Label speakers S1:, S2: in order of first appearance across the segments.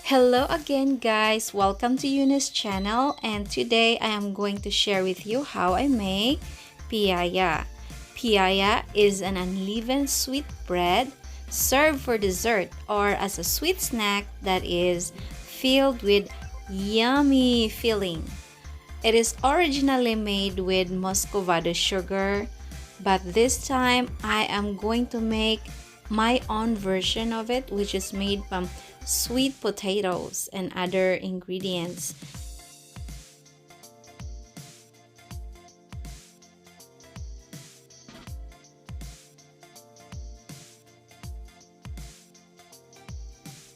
S1: Hello again guys, welcome to Eunice's channel, and today I am going to share with you how I make piaya. Piaya is an unleavened sweet bread served for dessert or as a sweet snack that is filled with yummy filling. It is originally made with muscovado sugar, but this time I am going to make my own version of it, which is made from sweet potatoes and other ingredients.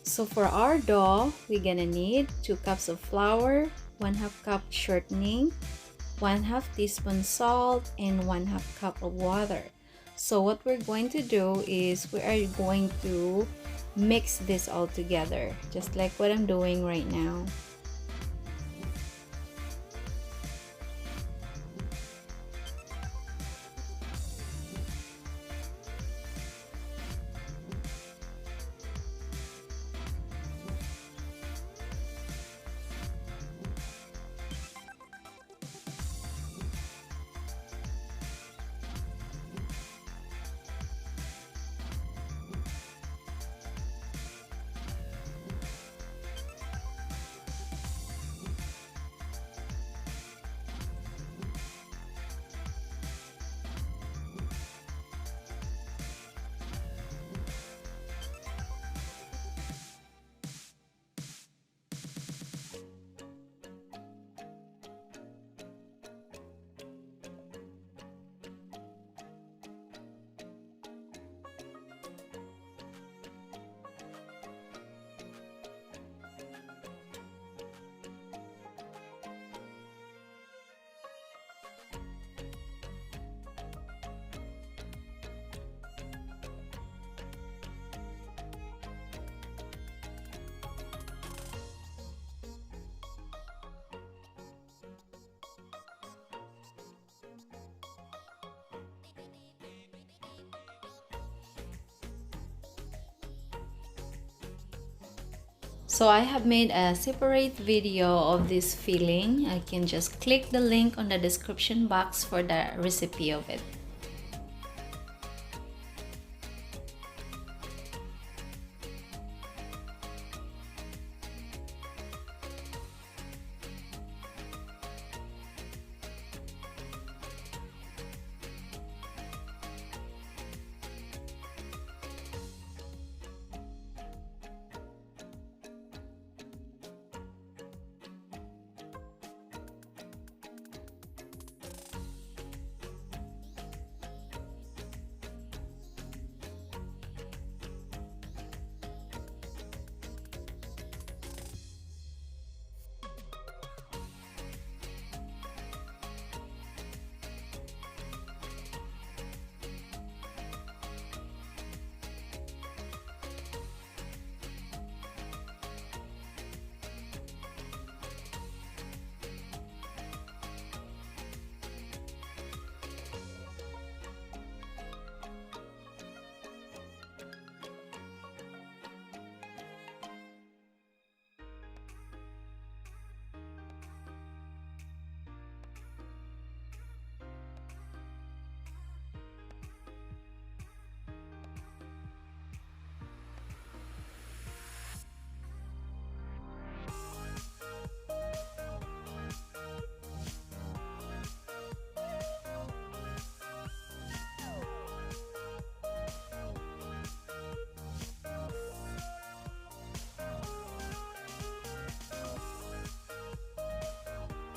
S1: So for our dough, we're gonna need 2 cups of flour, 1/2 cup shortening, 1/2 teaspoon salt, and 1/2 cup of water. So what we're going to do is we are going to mix this all together, just like what I'm doing right now. So I have made a separate video of this filling. I can just click the link on the description box for the recipe of it.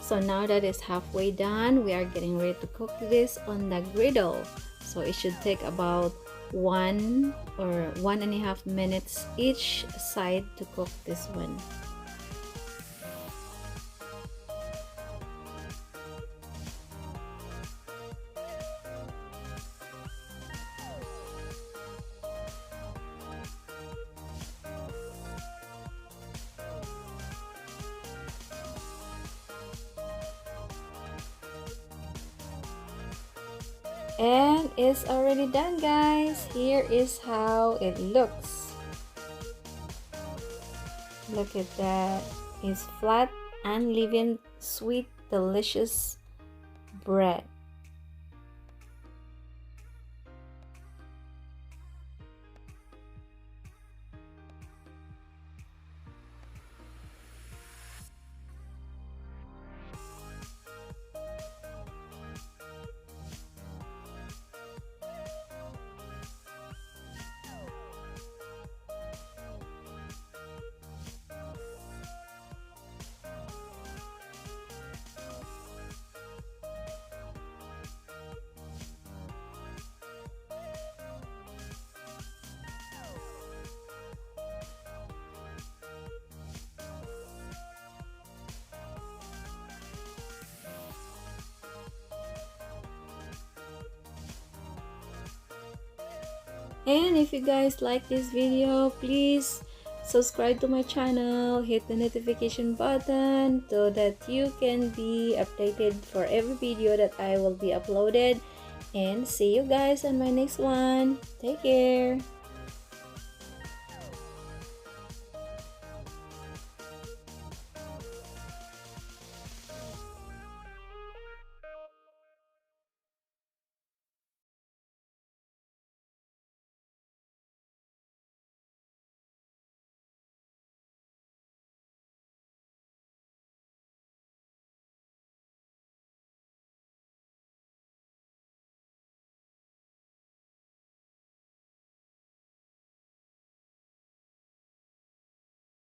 S1: So now that it's halfway done, we are getting ready to cook this on the griddle. So it should take about 1.5 minutes each side to cook this one. And it's already done, guys. Here is how it looks. Look at that. It's flat, unleavened, sweet, delicious bread. And if you guys like this video, please subscribe to my channel, hit the notification button so that you can be updated for every video that I will be uploaded. And see you guys on my next one. Take care.